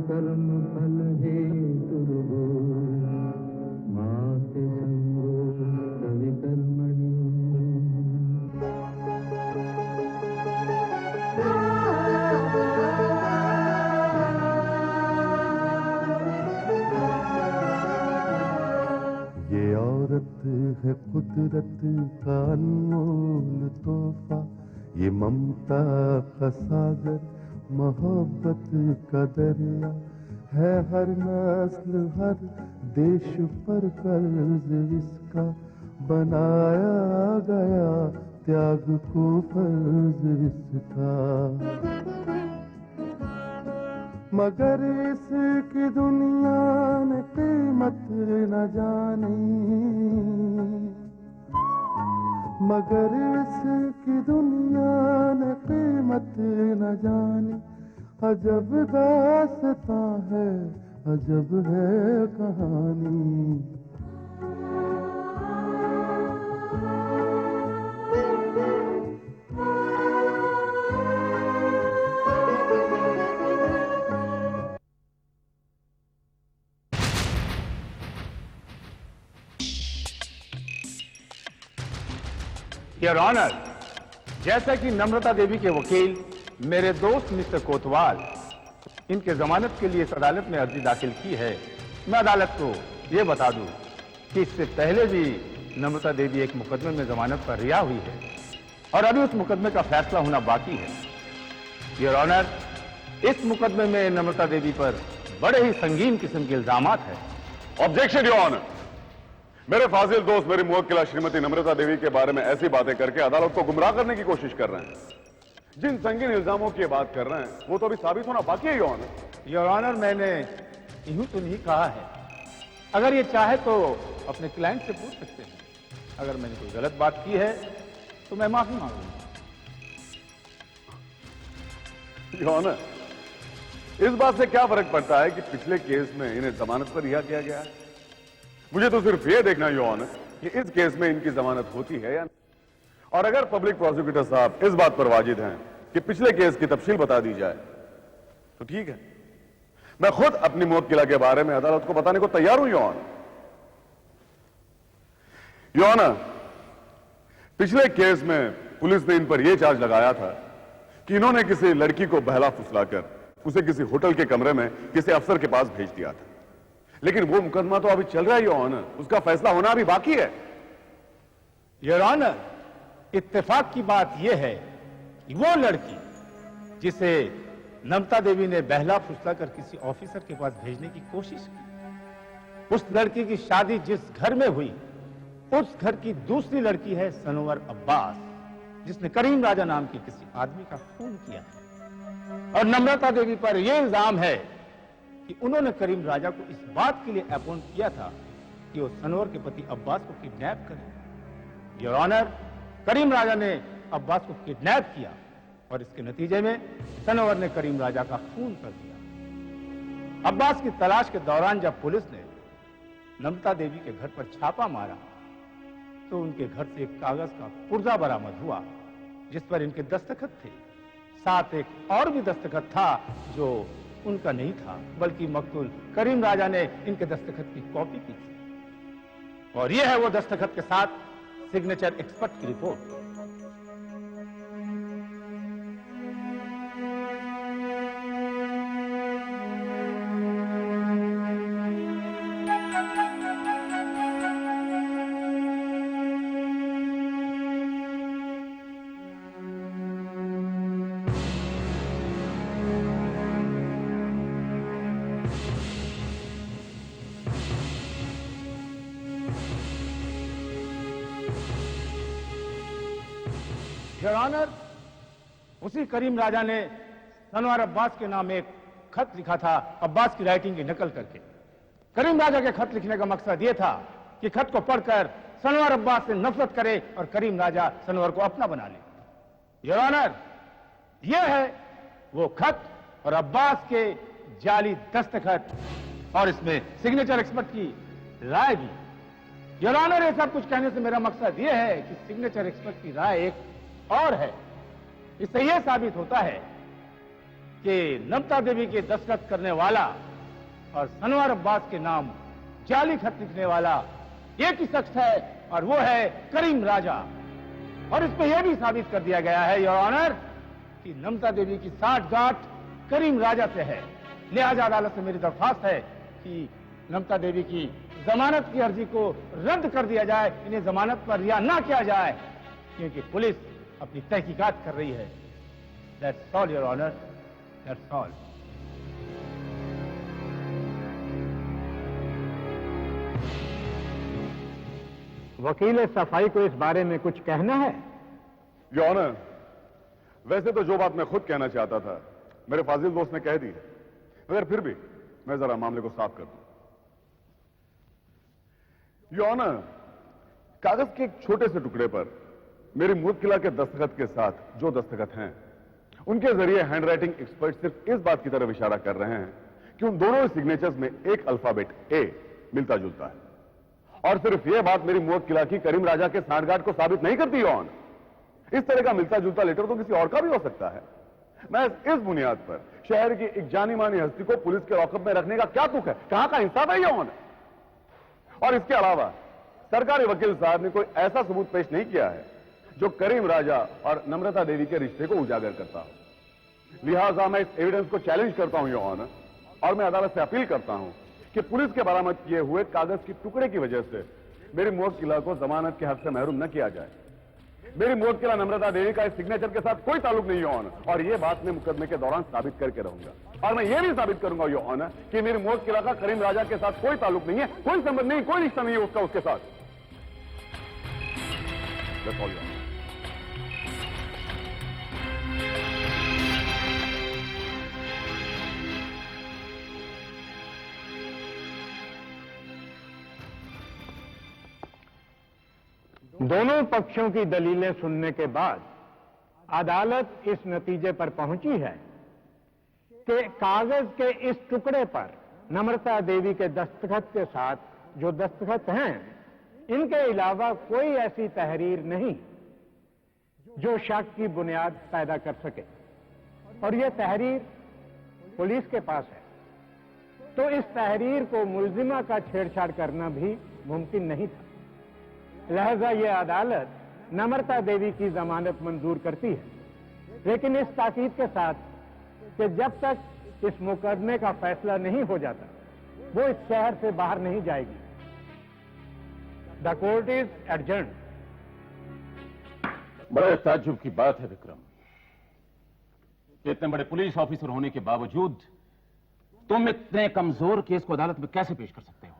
कर्म फल हेतु माते संगो कवि कर्मणि। ये औरत है कुदरत का अनमोल तोहफा, ये ममता का सागर मोहब्बत का दरिया है, हर नस्ल हर देश पर कर्ज इसका बनाया गया, त्याग को फर्ज इसका। मगर इसकी दुनिया ने कीमत न जानी, मगर इसकी दुनिया ने कीमत न जानी। अजब दास्तां है, अजब है कहानी। योर ऑनर, जैसा कि नम्रता देवी के वकील मेरे दोस्त मिस्टर कोतवाल इनके जमानत के लिए इस अदालत में अर्जी दाखिल की है, मैं अदालत को यह बता दूं कि इससे पहले भी नम्रता देवी एक मुकदमे में जमानत पर रिहा हुई है और अभी उस मुकदमे का फैसला होना बाकी है। योर ऑनर, इस मुकदमे में नम्रता देवी पर बड़े ही संगीन किस्म के इल्जामात है। ऑब्जेक्शन योर ऑनर, मेरे फाजिल दोस्त मेरी मुवक्किला श्रीमती नम्रता देवी के बारे में ऐसी बातें करके अदालत को गुमराह करने की कोशिश कर रहे हैं। जिन संगीन इल्जामों की बात कर रहे हैं वो तो अभी साबित होना बाकी है योर ऑनर। योर ऑनर, मैंने यूं तो नहीं कहा है, अगर ये चाहे तो अपने क्लाइंट से पूछ सकते हैं। अगर मैंने कोई गलत बात की है तो मैं माफी मांगूंगा। योर ऑनर, इस बात से क्या फर्क पड़ता है कि पिछले केस में इन्हें जमानत पर रिहा किया गया है? मुझे तो सिर्फ यह देखना योर ऑनर कि इस केस में इनकी जमानत होती है या नहीं। और अगर पब्लिक प्रोसिक्यूटर साहब इस बात पर वाजिद हैं कि पिछले केस की तफसील बता दी जाए तो ठीक है, मैं खुद अपनी मुवक्किला के बारे में अदालत को बताने को तैयार हूं योर ऑनर। योर ऑनर, पिछले केस में पुलिस ने इन पर यह चार्ज लगाया था कि इन्होंने किसी लड़की को बहला फुसलाकर उसे किसी होटल के कमरे में किसी अफसर के पास भेज दिया था, लेकिन वो मुकदमा तो अभी चल रहा है योर ऑनर, उसका फैसला होना अभी बाकी है। योर ऑनर, इत्तेफाक की बात यह है कि वो लड़की जिसे नम्रता देवी ने बहला फुसलाकर किसी ऑफिसर के पास भेजने की कोशिश की, उस लड़की की शादी जिस घर में हुई उस घर की दूसरी लड़की है सनोवर अब्बास, जिसने करीम राजा नाम के किसी आदमी का खून किया है। और नम्रता देवी पर यह इल्जाम है कि उन्होंने करीम राजा को इस बात के लिए अपॉइंट किया था कि वो सनोवर के पति अब्बास को किडनैप करें। योर ऑनर, करीम राजा ने अब्बास को किडनैप किया और इसके नतीजे में सनोवर ने करीम राजा का खून कर दिया। अब्बास की तलाश के दौरान जब पुलिस ने नम्रता देवी के घर पर छापा मारा तो उनके घर से एक कागज का पुर्जा बरामद हुआ जिस पर इनके दस्तखत थे। साथ एक और भी दस्तखत था जो उनका नहीं था, बल्कि मकतूल करीम राजा ने इनके दस्तखत की कॉपी की थी। और यह है वो दस्तखत के साथ सिग्नेचर एक्सपर्ट की रिपोर्ट। योर ऑनर, उसी करीम राजा ने सनवार अब्बास के नाम एक खत लिखा था अब्बास की राइटिंग की नकल करके। करीम राजा के खत लिखने का मकसद यह था कि खत को पढ़कर सनवार अब्बास से नफरत करे और करीम राजा सनवार को अपना बना ले। योर ऑनर, यह है वो खत और अब्बास के जाली दस्तखत और इसमें सिग्नेचर एक्सपर्ट की राय भी। योर ऑनर, ये सब कुछ कहने से मेरा मकसद यह है कि सिग्नेचर एक्सपर्ट की राय एक और है। इससे यह साबित होता है कि नमता देवी के दस्तखत करने वाला और सनवर अब्बास के नाम जाली खत लिखने वाला एक ही शख्स है और वो है करीम राजा। और इसमें यह भी साबित कर दिया गया है योर ऑनर कि नमता देवी की साठगांठ करीम राजा से है। लिहाजा अदालत से मेरी दरख्वास्त है कि नमता देवी की जमानत की अर्जी को रद्द कर दिया जाए, इन्हें जमानत पर रिहा ना किया जाए, क्योंकि पुलिस अपनी तहकीकात कर रही है। That's all your honour, that's all. वकील सफाई को इस बारे में कुछ कहना है? योर ऑनर, वैसे तो जो बात मैं खुद कहना चाहता था मेरे फाजिल दोस्त ने कह दी है, मगर फिर भी मैं जरा मामले को साफ कर दूं। योर ऑनर, कागज के एक छोटे से टुकड़े पर मेरी मुवक्किला के दस्तखत के साथ जो दस्तखत हैं, उनके जरिए हैंडराइटिंग एक्सपर्ट सिर्फ इस बात की तरफ इशारा कर रहे हैं कि उन दोनों सिग्नेचर्स में एक अल्फाबेट ए मिलता जुलता है। और सिर्फ यह बात मेरी मुवक्किला की करीम राजा के सांठगांठ को साबित नहीं करती। योर ऑनर, इस तरह का मिलता जुलता लेटर तो किसी और का भी हो सकता है। मैं इस बुनियाद पर शहर की एक जानी मानी हस्ती को पुलिस के लॉकअप में रखने का क्या तुक है? कहां का इंसाफ है? योर ऑनर, और इसके अलावा सरकारी वकील साहब ने कोई ऐसा सबूत पेश नहीं किया है जो करीम राजा और नम्रता देवी के रिश्ते को उजागर करता हो। लिहाजा मैं इस एविडेंस को चैलेंज करता हूं योर ऑनर, और मैं अदालत से अपील करता हूं कि पुलिस के बरामद किए हुए कागज के टुकड़े की वजह से मेरी मुवक्किला को जमानत के हक से महरूम न किया जाए। मेरी मुवक्किला नम्रता देवी का इस सिग्नेचर के साथ कोई ताल्लुक नहीं है योर ऑनर, और यह बात मैं मुकदमे के दौरान साबित करके रहूंगा। और मैं यह भी साबित करूंगा योर ऑनर कि मेरी मुवक्किला का करीम राजा के साथ कोई ताल्लुक नहीं है, कोई संबंध नहीं, कोई रिश्ता नहीं है उसका उसके साथ। That's all, Your Honor. दोनों पक्षों की दलीलें सुनने के बाद अदालत इस नतीजे पर पहुंची है कि कागज के इस टुकड़े पर नम्रता देवी के दस्तखत के साथ जो दस्तखत हैं, इनके अलावा कोई ऐसी तहरीर नहीं जो शक की बुनियाद पैदा कर सके, और यह तहरीर पुलिस के पास है। तो इस तहरीर को मुलजिमा का छेड़छाड़ करना भी मुमकिन नहीं था। लिहाजा यह अदालत नम्रता देवी की जमानत मंजूर करती है, लेकिन इस ताकीद के साथ कि जब तक इस मुकदमे का फैसला नहीं हो जाता वो इस शहर से बाहर नहीं जाएगी। The court is adjourned. बड़े ताज्जुब की बात है विक्रम कि इतने बड़े पुलिस ऑफिसर होने के बावजूद तुम इतने कमजोर केस को अदालत में कैसे पेश कर सकते हो?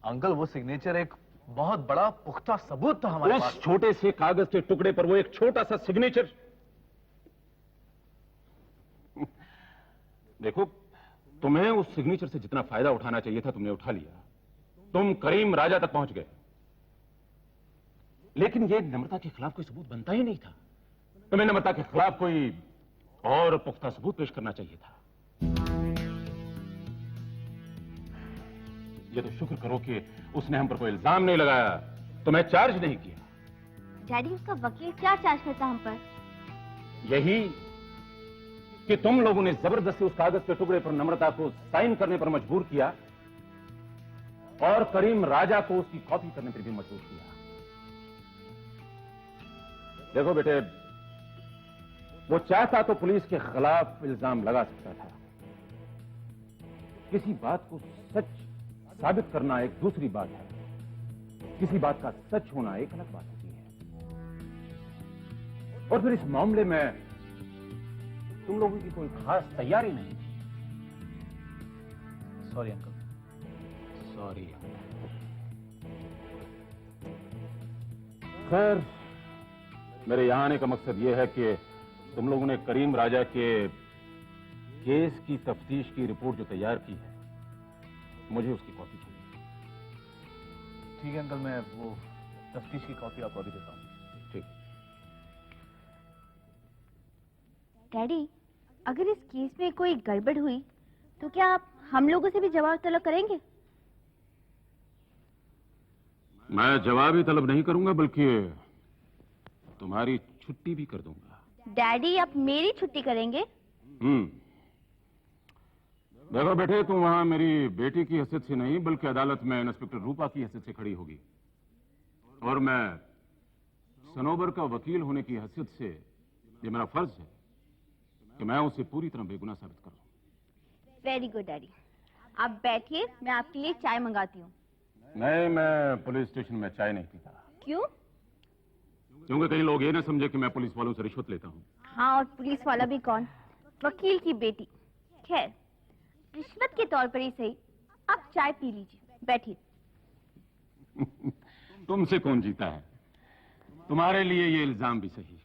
अंकल, वो सिग्नेचर एक बहुत बड़ा पुख्ता सबूत था हमारे पास। उस छोटे से कागज के टुकड़े पर वो एक छोटा सा सिग्नेचर। देखो, तुम्हें उस सिग्नेचर से जितना फायदा उठाना चाहिए था तुमने उठा लिया। तुम करीम राजा तक पहुंच गए, लेकिन यह नम्रता के खिलाफ कोई सबूत बनता ही नहीं था। तुम्हें नम्रता के खिलाफ कोई और पुख्ता सबूत पेश करना चाहिए था। ये तो शुक्र करो कि उसने हम पर कोई इल्जाम नहीं लगाया, तुम्हें चार्ज नहीं किया। डैडी, उसका वकील क्या चार्ज करता हम पर? यही कि तुम लोगों ने जबरदस्ती उस कागज के टुकड़े पर नम्रता को साइन करने पर मजबूर किया और करीम राजा को उसकी कॉपी करने पर भी मजबूर किया। देखो बेटे, वो चाहता तो पुलिस के खिलाफ इल्जाम लगा सकता था। किसी बात को सच साबित करना एक दूसरी बात है, किसी बात का सच होना एक अलग बात होती है। और फिर इस मामले में तुम लोगों की कोई खास तैयारी नहीं थी। Sorry uncle. सॉरी। खैर, मेरे यहां आने का मकसद यह है कि तुम लोगों ने करीम राजा के केस की तफ्तीश की रिपोर्ट जो तैयार की है, मुझे उसकी कॉपी चाहिए। ठीक है अंकल, मैं वो तफ्तीश की कॉपी आपको अभी देता हूँ। ठीक। डैडी, अगर इस केस में कोई गड़बड़ हुई तो क्या आप हम लोगों से भी जवाब तलब करेंगे? मैं जवाब ही तलब नहीं करूंगा, बल्कि तुम्हारी छुट्टी भी कर दूंगा। डैडी, आप मेरी छुट्टी करेंगे? देखो बेटे, तुम वहां मेरी बेटी की हैसियत से नहीं बल्कि अदालत में इंस्पेक्टर रूपा की हैसियत से खड़ी होगी, और मैं सनोबर का वकील होने की हैसियत से ये मेरा फर्ज है कि मैं उसे पूरी तरह बेगुनाह साबित करूं। वेरी गुड डैडी, आप बैठिए, मैं आपके लिए चाय मंगाती हूँ। नहीं, मैं पुलिस स्टेशन में चाय नहीं पीता। क्यों? क्योंकि कई लोग ये ना समझे कि मैं पुलिस वालों से रिश्वत लेता हूँ। हाँ, और पुलिस वाला भी कौन? वकील की बेटी। खैर, रिश्वत के तौर पर ही सही, आप चाय पी लीजिए, बैठिए। तुमसे कौन जीता है? तुम्हारे लिए ये इल्जाम भी सही।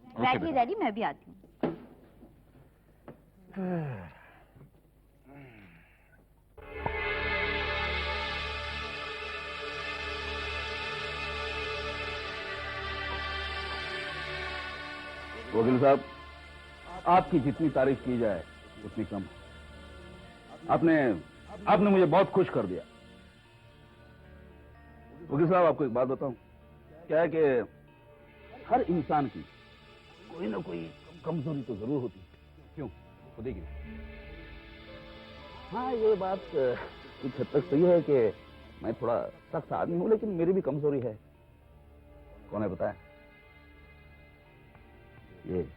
बैठिए डैडी, मैं भी आती हूँ। वकील साहब, आपकी जितनी तारीफ की जाए उतनी कम। आपने मुझे बहुत खुश कर दिया। वकील साहब, आपको एक बात बताऊं, क्या है कि हर इंसान की कोई ना कोई कमजोरी तो जरूर होती है। क्यों? तो देखिए, हाँ, ये बात कुछ हद तक सही है कि मैं थोड़ा सख्त आदमी हूं, लेकिन मेरी भी कमजोरी है। कौन है बताया? ये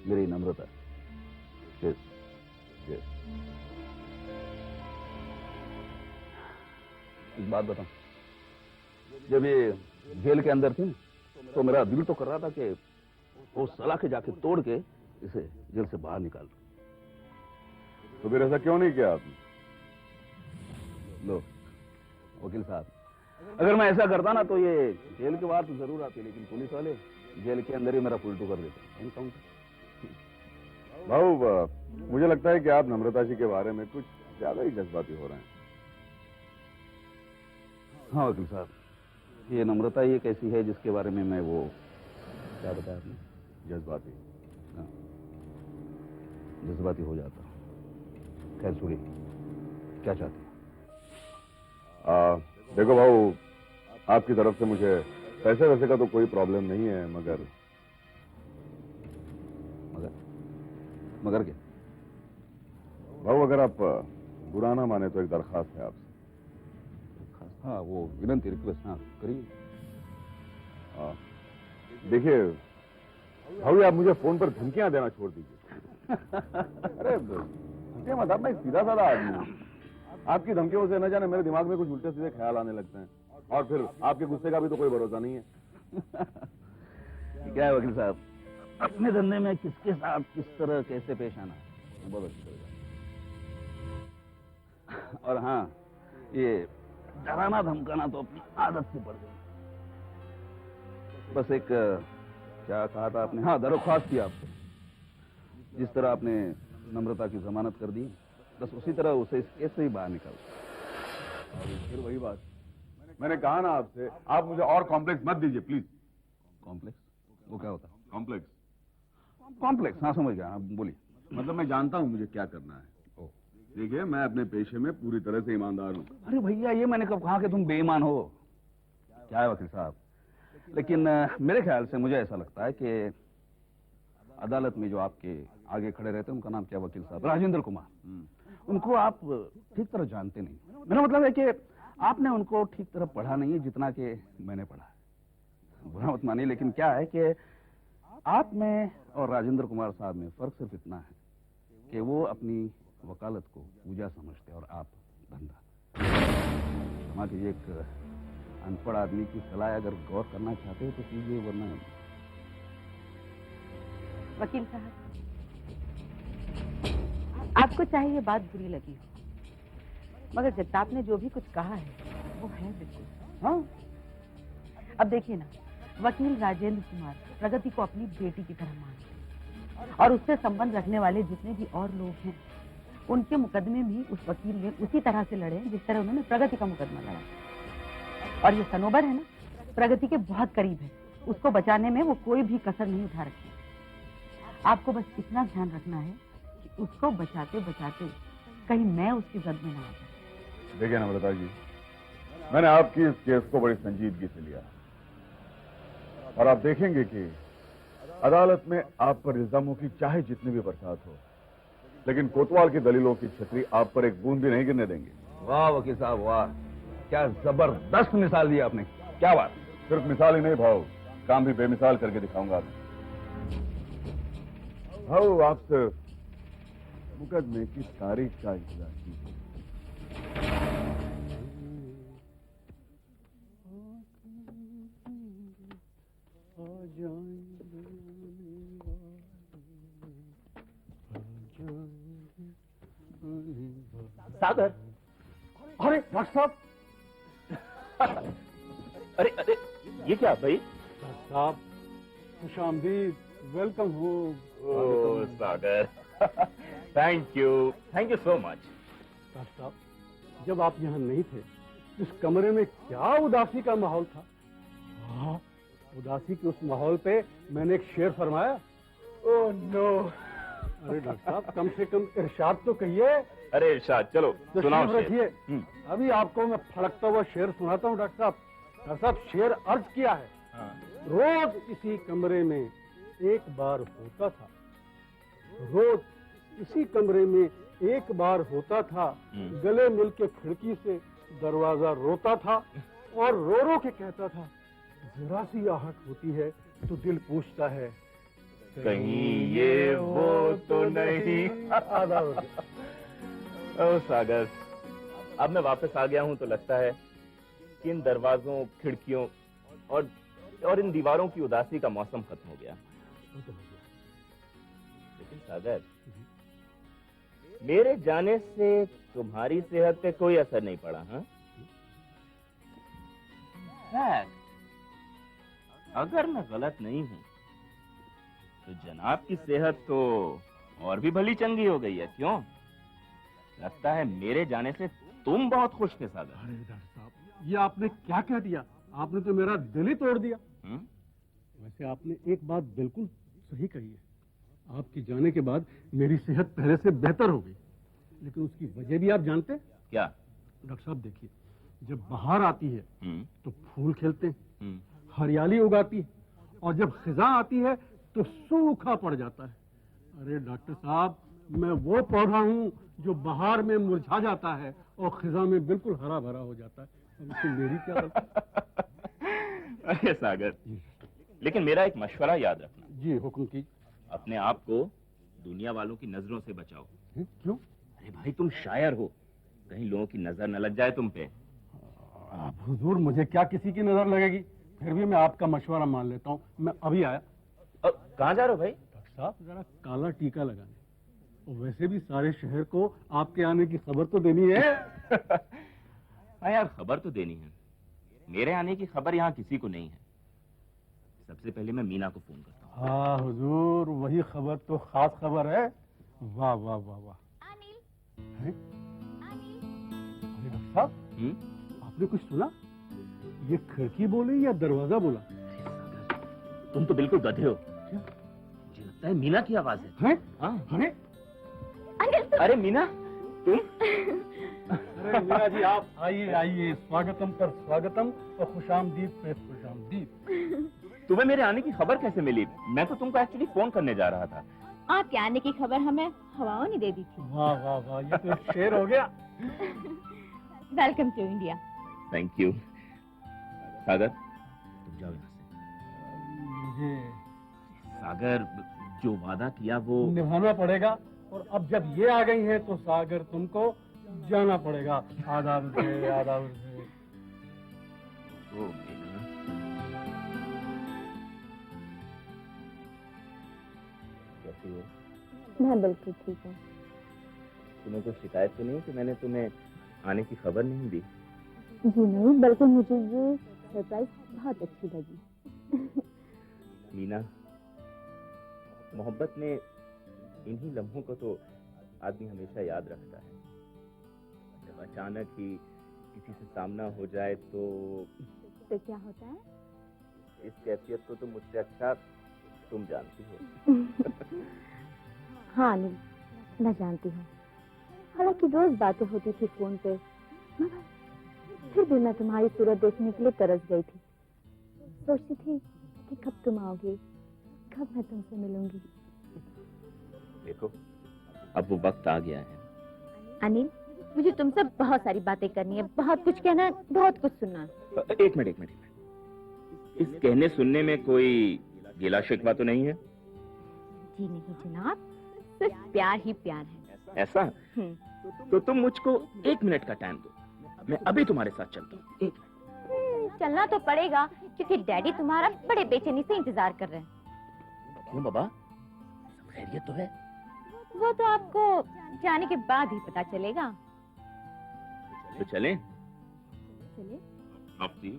मेरी नम्रता। yes, yes. एक बात बताऊं, जब ये जेल के अंदर थी तो मेरा दिल तो कर रहा था कि वो सलाखें जाके तोड़ के इसे जेल से बाहर निकाल। तो फिर ऐसा क्यों नहीं किया आपने? लो वकील साहब, अगर मैं ऐसा करता ना तो ये जेल के बाहर तो जरूर आती, लेकिन पुलिस वाले जेल के अंदर ही मेरा पुलटू कर देते। भाऊ, मुझे लगता है कि आप नम्रता जी के बारे में कुछ ज्यादा ही जज्बाती हो रहे हैं। हाँ वकील साहब, ये नम्रता ये कैसी है जिसके बारे में मैं वो क्या बताया आपने? जज्बाती। हाँ, जज्बाती हो जाता। खैर छोड़िए, क्या चाहते हैं? देखो भाऊ, आपकी तरफ से मुझे पैसे वैसे का तो कोई प्रॉब्लम नहीं है, मगर क्या? भाऊ, अगर आप बुरा ना माने तो एक दरखास्त है आपसे। हाँ, वो विनंती, रिक्वेस्ट। हाँ, करिए। देखिए भाऊ, आप मुझे फोन पर धमकियां देना छोड़ दीजिए। अरे धमकियां मत, मैं सीधा साधा आदमी हूं। आपकी धमकियों से न जाने मेरे दिमाग में कुछ उल्टे सीधे ख्याल आने लगते हैं, और फिर आपके गुस्से का भी तो कोई भरोसा नहीं है। क्या है वकील साहब, अपने धंधे में किसके साथ किस तरह कैसे पेश आना बहुत अच्छी तरह। और हाँ, ये डराना धमकाना तो अपनी आदत से पड़ गई। बस एक क्या कहा था आपने? हाँ, दरख्वास्त थी आपसे। जिस तरह आपने नम्रता की जमानत कर दी, बस उसी तरह उसे इस केस से ही बाहर निकाल। फिर वही बात मैंने कहा ना आपसे, आप मुझे और कॉम्प्लेक्स मत दीजिए प्लीज। कॉम्प्लेक्स? वो क्या होता है? कॉम्प्लेक्स? हाँ, समझ गया। आप बोलिए। मतलब मैं जानता हूँ मुझे क्या करना है। देखिए, मैं अपने पेशे में पूरी तरह से ईमानदार हूँ। अरे भैया, ये मैंने कब कहा कि तुम बेईमान हो? क्या है वकील साहब, लेकिन मेरे ख्याल से मुझे ऐसा लगता है कि अदालत में जो आपके आगे खड़े रहते हैं, उनका नाम क्या वकील साहब? राजेंद्र कुमार। उनको आप ठीक तरह जानते नहीं। मेरा मतलब है कि आपने उनको ठीक तरह पढ़ा नहीं है जितना कि मैंने पढ़ा है। बुरा मत मानिए, लेकिन क्या है कि आप में और राजेंद्र कुमार साहब में फर्क सिर्फ इतना है कि वो अपनी वकालत को पूजा समझते और आप धंधा। क्षमा कीजिए, एक अनपढ़ आदमी की सलाह अगर गौर करना चाहते हो तो कीजिए, वरना। वकील साहब, आपको चाहे ये बात बुरी लगी हो, मगर जगताप ने जो भी कुछ कहा है वो है बिल्कुल। हाँ, अब देखिए ना, वकील राजेंद्र कुमार प्रगति को अपनी बेटी की तरह मानते हैं, और उससे संबंध रखने वाले जितने भी और लोग हैं, उनके मुकदमे भी उस वकील ने उसी तरह से लड़े जिस तरह उन्होंने प्रगति का मुकदमा लड़ा। और ये सनोबर है ना, प्रगति के बहुत करीब है। उसको बचाने में वो कोई भी कसर नहीं उठा रखी। आपको बस इतना ध्यान रखना है कि उसको बचाते बचाते कहीं मैं उसकी जद में ना आ जाऊं। देखिए नम्रता जी, मैंने आपकी इस केस को बड़ी संजीदगी से लिया, और आप देखेंगे कि अदालत में आप पर इल्जामों की चाहे जितनी भी बरसात हो, लेकिन कोतवाल की दलीलों की छतरी आप पर एक बूंद भी नहीं गिरने देंगे। वाह वकील साहब वाह, क्या जबरदस्त मिसाल दी आपने, क्या बात। सिर्फ मिसाल ही नहीं भाव, काम भी बेमिसाल करके दिखाऊंगा आपको। भाव, आप सिर्फ मुकदमे की तारीख का इंतजार कीजिए। सागर, अरे डॉक्टर साहब, अरे अरे ये क्या भाई? साहब खुशामदीद, वेलकम हो। Oh Sagar, thank you so much. Doctor साहब, जब आप यहाँ नहीं थे, इस कमरे में क्या उदासी का माहौल था। हाँ, उदासी के उस माहौल पे मैंने एक शेर फरमाया। Oh no. अरे डॉक्टर साहब, कम से कम इरशाद तो कहिए। अरे इरशाद, चलो सुनाओ शेर। रखिए, अभी आपको मैं फड़कता हुआ शेर सुनाता हूँ। डॉक्टर साहब, शेर अर्ज किया है। रोज इसी कमरे में एक बार होता था, रोज इसी कमरे में एक बार होता था, गले मिल के खिड़की से दरवाजा रोता था और रो रो के कहता था, जरा सी आहट होती है तो दिल पूछता है कहीं ये वो तो नहीं। ओ सागर, अब मैं वापस आ गया हूँ तो लगता है कि इन दरवाजों, खिड़कियों और इन दीवारों की उदासी का मौसम खत्म हो गया। लेकिन सागर, मेरे जाने से तुम्हारी सेहत पे कोई असर नहीं पड़ा। हाँ, अगर मैं गलत नहीं हूं तो जनाब की सेहत तो और भी भली चंगी हो गई है। क्यों? लगता है मेरे जाने से तुम बहुत खुश थे सागर। अरे डॉक्टर साहब, ये आपने क्या कह दिया? आपने तो मेरा दिल ही तोड़ दिया। वैसे आपने एक बात बिल्कुल सही कही है। आपके जाने के बाद मेरी सेहत पहले से बेहतर हो गई, लेकिन उसकी वजह भी आप जानते हैं क्या? डॉक्टर साहब देखिए, जब बाहर आती है तो फूल खिलते हैं, हरियाली उगाती है, और जब खिजा आती है तो सूखा पड़ जाता है। अरे डॉक्टर साहब, मैं वो पौधा हूँ जो बाहर में मुरझा जाता है और खिजा में बिल्कुल हरा भरा हो जाता है। अब इसमें मेरी क्या गलती? अरे सागर, लेकिन मेरा एक मशवरा याद रखना। जी हुक्म की। अपने आप को दुनिया वालों की नजरों से बचाओ। क्यों? अरे भाई, तुम शायर हो, कहीं लोगों की नजर न लग जाए तुम पे। आप हुजूर, मुझे क्या किसी की नजर लगेगी? फिर भी मैं आपका मशवरा मान लेता हूँ। मैं अभी आया। कहाँ जा रहे हो भाई? डॉक्टर साहब, जरा काला टीका लगाने, और वैसे भी सारे शहर को आपके आने की खबर तो देनी है। हाँ यार, खबर तो देनी है। मेरे आने की खबर यहाँ किसी को नहीं है। सबसे पहले मैं मीना को फोन करता हूँ। हाँ हुजूर, वही खबर तो खास खबर है। वाह वाह वाह वाह। अरे डॉक्टर साहब, आपने कुछ सुना? ये खिड़की बोली या दरवाजा बोला? तुम तो बिल्कुल गधे हो। मुझे लगता है मीना की आवाज है। हाँ? अरे अरे मीना, तुम? अरे मीना जी, आप आइए आइए, स्वागतम पर स्वागतम और खुशामदीद पे खुशामदीद। तुम्हें मेरे आने की खबर कैसे मिली? मैं तो तुमको एक्चुअली फोन करने जा रहा था। आपके आने की खबर हमें हवाओं ने दे दी थी। वाह वाह वाह, ये तो शेर हो गया। Welcome to India. Thank you. Sagar, तुम जाओ यहाँ से। मुझे सागर, जो वादा किया वो निभाना पड़ेगा, और अब जब ये आ गई है तो सागर तुमको जाना पड़ेगा। आदाब से, आदाब से। ओ मीना, कैसी हो? मैं बिल्कुल ठीक हूँ। तुम्हें कोई शिकायत तो नहीं कि मैंने तुम्हें आने की खबर नहीं दी? जी नहीं, बल्कि मुझे ये सरप्राइज बहुत अच्छी लगी। मीना, मोहब्बत में इन्हीं लम्हों को तो आदमी हमेशा याद रखता है। जब अचानक ही किसी से सामना हो जाए तो क्या होता है? इस कैफियत को तो मुझसे अच्छा तुम जानती हो। हाँ अनिल, मैं जानती हूँ। हालांकि रोज बातें होती थी फोन पे, मगर फिर भी मैं तुम्हारी सूरत देखने के लिए तरस गई थी। सोचती थी कि कब तुम आओगे, कब मैं तुमसे मिलूंगी? देखो, अब वो वक्त आ गया है। अनिल, मुझे तुमसे बहुत सारी बातें करनी है, बहुत कुछ कहना है, बहुत कुछ सुनना है। एक मिनट। इस कहने सुनने में कोई गिला शिकवा तो नहीं है? जी नहीं जनाब, सिर्फ प्यार ही प्यार है। ऐसा? तो तुम मुझको 1 मिनट का टाइम दो, मैं अभी तुम्हारे साथ चलता हूँ। चलना तो पड़ेगा क्योंकि डैडी तुम्हारा बड़े बेचैनी से इंतजार कर रहे हैं। क्यों बाबा, सब खैरियत तो है? वो तो आपको जाने के बाद ही पता चलेगा। तो चलें? चलिए। आप दी।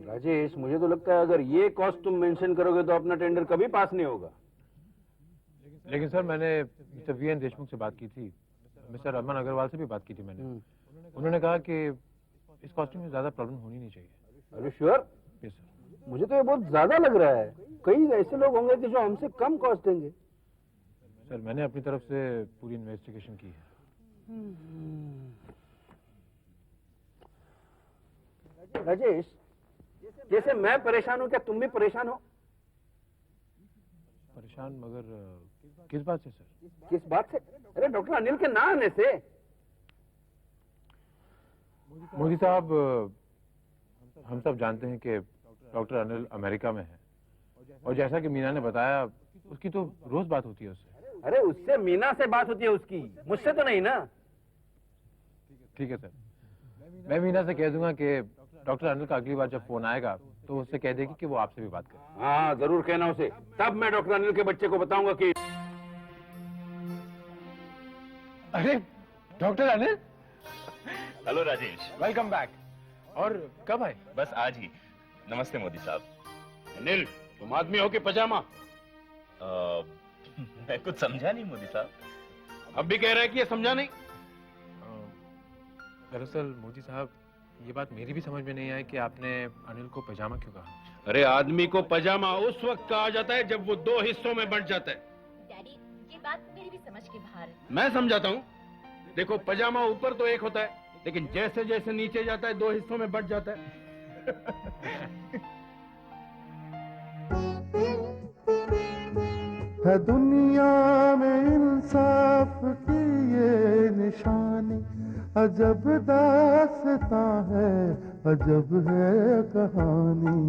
राजेश, मुझे तो लगता है अगर ये कॉस्ट तुम मेंशन करोगे तो अपना टेंडर कभी पास नहीं होगा। लेकिन सर, मैंने मिस्टर वी एन देशमुख से बात की थी, मिस्टर अमन अग्रवाल से भी बात की थी मैंने। उन्होंने कहा कि इस कॉस्टिंग में ज्यादा प्रॉब्लम होनी नहीं चाहिए। अरे श्योर? Yes sir. मुझे तो ये बहुत ज्यादा लग रहा है। कई ऐसे लोग होंगे कि जो हमसे कम कॉस्ट देंगे। सर, मैंने अपनी तरफ से पूरी इन्वेस्टिगेशन की है। राजेश, जैसे मैं परेशान हूँ, क्या तुम भी परेशान हो? परेशान? मगर किस बात से सर? किस बात से? अरे डॉक्टर अनिल के ना आने से। मोदी साहब, हम सब जानते हैं कि डॉक्टर अनिल अमेरिका में है, और जैसा कि मीना ने बताया, उसकी तो रोज बात होती है उससे। अरे उससे मीना से बात होती है उसकी, मुझसे तो नहीं ना। ठीक है सर, मैं मीना से कह दूंगा कि डॉक्टर अनिल का अगली बार जब फोन आएगा तो उससे कह देगी कि वो आपसे भी बात करे। हाँ, जरूर कहना उसे। तब मैं डॉक्टर अनिल के बच्चे को बताऊंगा कि अरे doctor Anil. Hello Rajesh. Welcome back. और कब आए? बस आज ही। नमस्ते मोदी साहब। अनिल, तुम आदमी हो कि पजामा? मैं कुछ समझा नहीं मोदी साहब। अब भी कह रहे हैं कि ये समझा नहीं? दरअसल मोदी साहब, ये बात मेरी भी समझ में नहीं आई कि आपने अनिल को पजामा क्यों कहा। अरे आदमी को पजामा उस वक्त कहा जाता है जब वो 2 हिस्सों में बंट जाता है। डैडी, ये बात मेरी भी समझ के बाहर है। मैं समझाता हूँ। देखो, पजामा ऊपर तो एक होता है, लेकिन जैसे जैसे नीचे जाता है 2 हिस्सों में बंट जाता है। है दुनिया में इंसाफ की ये निशानी, अजब दास्तां है, अजब है कहानी।